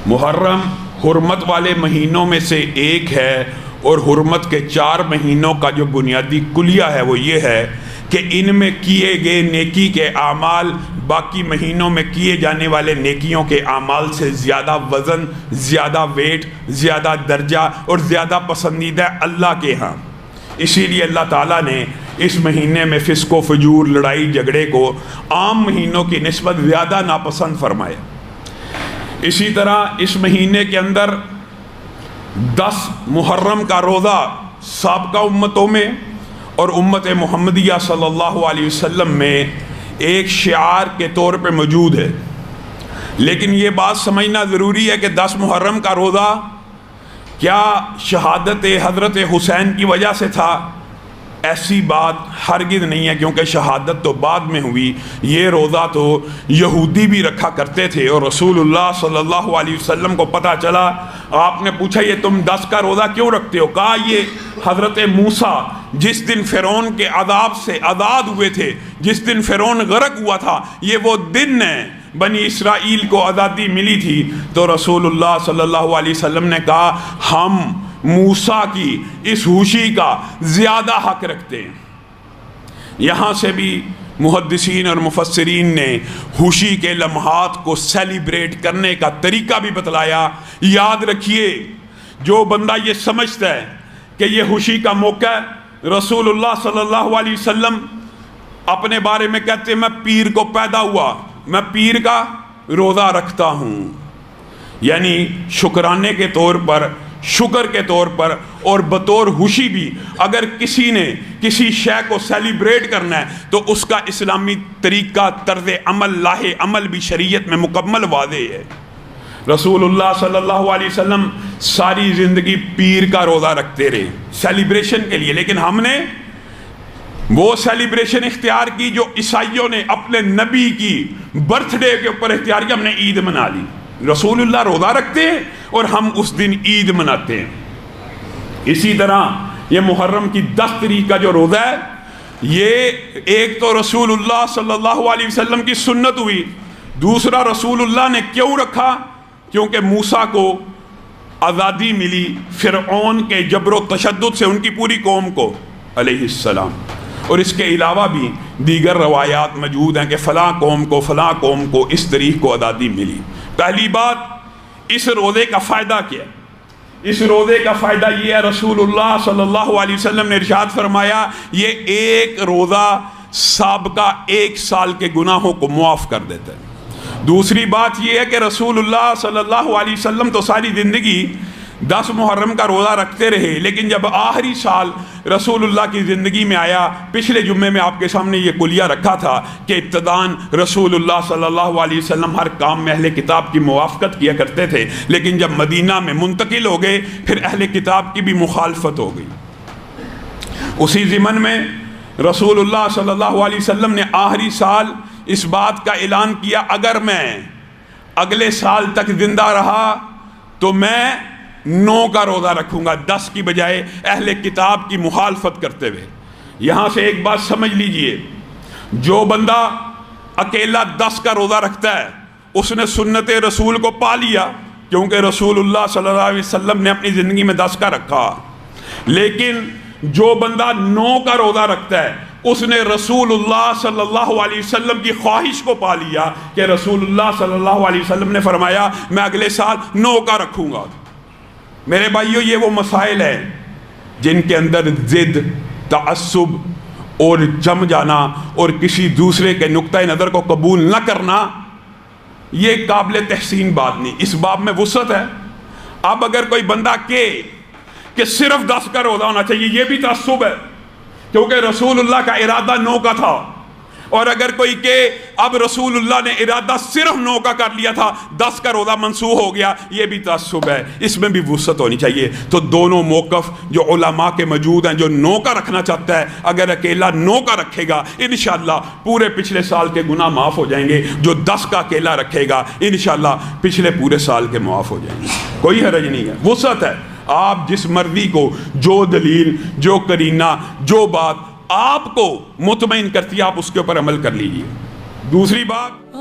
محرم حرمت والے مہینوں میں سے ایک ہے، اور حرمت کے 4 مہینوں کا جو بنیادی کلیہ ہے وہ یہ ہے کہ ان میں کیے گئے نیکی کے اعمال باقی مہینوں میں کیے جانے والے نیکیوں کے اعمال سے زیادہ وزن، زیادہ ویٹ، زیادہ درجہ اور زیادہ پسندیدہ اللہ کے ہاں۔ اسی لیے اللہ تعالیٰ نے اس مہینے میں فسق و فجور، لڑائی جھگڑے کو عام مہینوں کی نسبت زیادہ ناپسند فرمایا۔ اسی طرح اس مہینے کے اندر 10 محرم کا روزہ سابقہ امتوں میں اور امت محمدیہ صلی اللہ علیہ وسلم میں ایک شعار کے طور پہ موجود ہے، لیکن یہ بات سمجھنا ضروری ہے کہ 10 محرم کا روزہ کیا شہادت حضرت حسین کی وجہ سے تھا؟ ایسی بات ہرگز نہیں ہے، کیونکہ شہادت تو بعد میں ہوئی۔ یہ روزہ تو یہودی بھی رکھا کرتے تھے، اور رسول اللہ صلی اللہ علیہ وسلم کو پتہ چلا، آپ نے پوچھا یہ تم 10 کا روزہ کیوں رکھتے ہو؟ کہا یہ حضرت موسیٰ جس دن فرعون کے عذاب سے آزاد ہوئے تھے، جس دن فرعون غرق ہوا تھا، یہ وہ دن ہے بنی اسرائیل کو آزادی ملی تھی۔ تو رسول اللہ صلی اللہ علیہ وسلم نے کہا ہم موسیٰ کی اس خوشی کا زیادہ حق رکھتے ہیں۔ یہاں سے بھی محدثین اور مفسرین نے خوشی کے لمحات کو سیلیبریٹ کرنے کا طریقہ بھی بتلایا۔ یاد رکھیے، جو بندہ یہ سمجھتا ہے کہ یہ خوشی کا موقع ہے، رسول اللہ صلی اللہ علیہ وسلم اپنے بارے میں کہتے ہیں میں پیر کو پیدا ہوا، میں پیر کا روزہ رکھتا ہوں، یعنی شکرانے کے طور پر، شکر کے طور پر اور بطور خوشی بھی۔ اگر کسی نے کسی شے کو سیلیبریٹ کرنا ہے تو اس کا اسلامی طریقہ، طرز عمل، لاہ عمل بھی شریعت میں مکمل واضح ہے۔ رسول اللہ صلی اللہ علیہ وسلم ساری زندگی پیر کا روزہ رکھتے رہے سیلیبریشن کے لیے، لیکن ہم نے وہ سیلیبریشن اختیار کی جو عیسائیوں نے اپنے نبی کی برتھ ڈے کے اوپر اختیار کی، ہم نے عید منا لی۔ رسول اللہ روزہ رکھتے ہیں اور ہم اس دن عید مناتے ہیں۔ اسی طرح یہ محرم کی 10 تاریخ کا جو روزہ ہے، یہ ایک تو رسول اللہ صلی اللہ علیہ وسلم کی سنت ہوئی، دوسرا رسول اللہ نے کیوں رکھا؟ کیونکہ موسیٰ کو آزادی ملی فرعون کے جبر و تشدد سے، ان کی پوری قوم کو علیہ السلام۔ اور اس کے علاوہ بھی دیگر روایات موجود ہیں کہ فلاں قوم کو، فلاں قوم کو اس تاریخ کو آزادی ملی۔ پہلی بات، اس روزے کا فائدہ کیا ہے؟ اس روزے کا فائدہ یہ ہے، رسول اللہ صلی اللہ علیہ وسلم نے ارشاد فرمایا یہ ایک روزہ سابقہ 1 سال کے گناہوں کو معاف کر دیتا ہے۔ دوسری بات یہ ہے کہ رسول اللہ صلی اللہ علیہ وسلم تو ساری زندگی 10 محرم کا روزہ رکھتے رہے، لیکن جب آخری سال رسول اللہ کی زندگی میں آیا، پچھلے جمعے میں آپ کے سامنے یہ کلیہ رکھا تھا کہ ابتداً رسول اللہ صلی اللہ علیہ وسلم ہر کام میں اہل کتاب کی موافقت کیا کرتے تھے، لیکن جب مدینہ میں منتقل ہو گئے پھر اہل کتاب کی بھی مخالفت ہو گئی۔ اسی ضمن میں رسول اللہ صلی اللہ علیہ وسلم نے آخری سال اس بات کا اعلان کیا اگر میں اگلے سال تک زندہ رہا تو میں 9 کا روزہ رکھوں گا، 10 کی بجائے اہل کتاب کی مخالفت کرتے ہوئے۔ یہاں سے ایک بات سمجھ لیجئے، جو بندہ اکیلا 10 کا روزہ رکھتا ہے اس نے سنت رسول کو پا لیا، کیونکہ رسول اللہ صلی اللہ علیہ وسلم نے اپنی زندگی میں 10 کا رکھا۔ لیکن جو بندہ 9 کا روزہ رکھتا ہے اس نے رسول اللہ صلی اللہ علیہ وسلم کی خواہش کو پا لیا کہ رسول اللہ صلی اللہ علیہ وسلم نے فرمایا میں اگلے سال 9 کا رکھوں گا۔ میرے بھائیو، یہ وہ مسائل ہیں جن کے اندر ضد، تعصب اور جم جانا اور کسی دوسرے کے نقطہ نظر کو قبول نہ کرنا یہ قابل تحسین بات نہیں، اس باب میں وسعت ہے۔ اب اگر کوئی بندہ کہ صرف 10 کا روزہ ہونا چاہیے، یہ بھی تعصب ہے، کیونکہ رسول اللہ کا ارادہ 9 کا تھا، اور اگر کوئی کہ اب رسول اللہ نے ارادہ صرف 9 کا کر لیا تھا، 10 کا روزہ منسوخ ہو گیا، یہ بھی تعصب ہے، اس میں بھی وسعت ہونی چاہیے۔ تو دونوں موقف جو علماء کے موجود ہیں، جو 9 کا رکھنا چاہتا ہے اگر اکیلا 9 کا رکھے گا انشاءاللہ پورے پچھلے سال کے گناہ معاف ہو جائیں گے، جو 10 کا اکیلا رکھے گا انشاءاللہ پچھلے پورے سال کے معاف ہو جائیں گے، کوئی حرج نہیں ہے، وسعت ہے۔ آپ جس مرضی کو، جو دلیل، جو قرینہ، جو بات آپ کو مطمئن کرتی ہے آپ اس کے اوپر عمل کر لیجئے۔ دوسری بات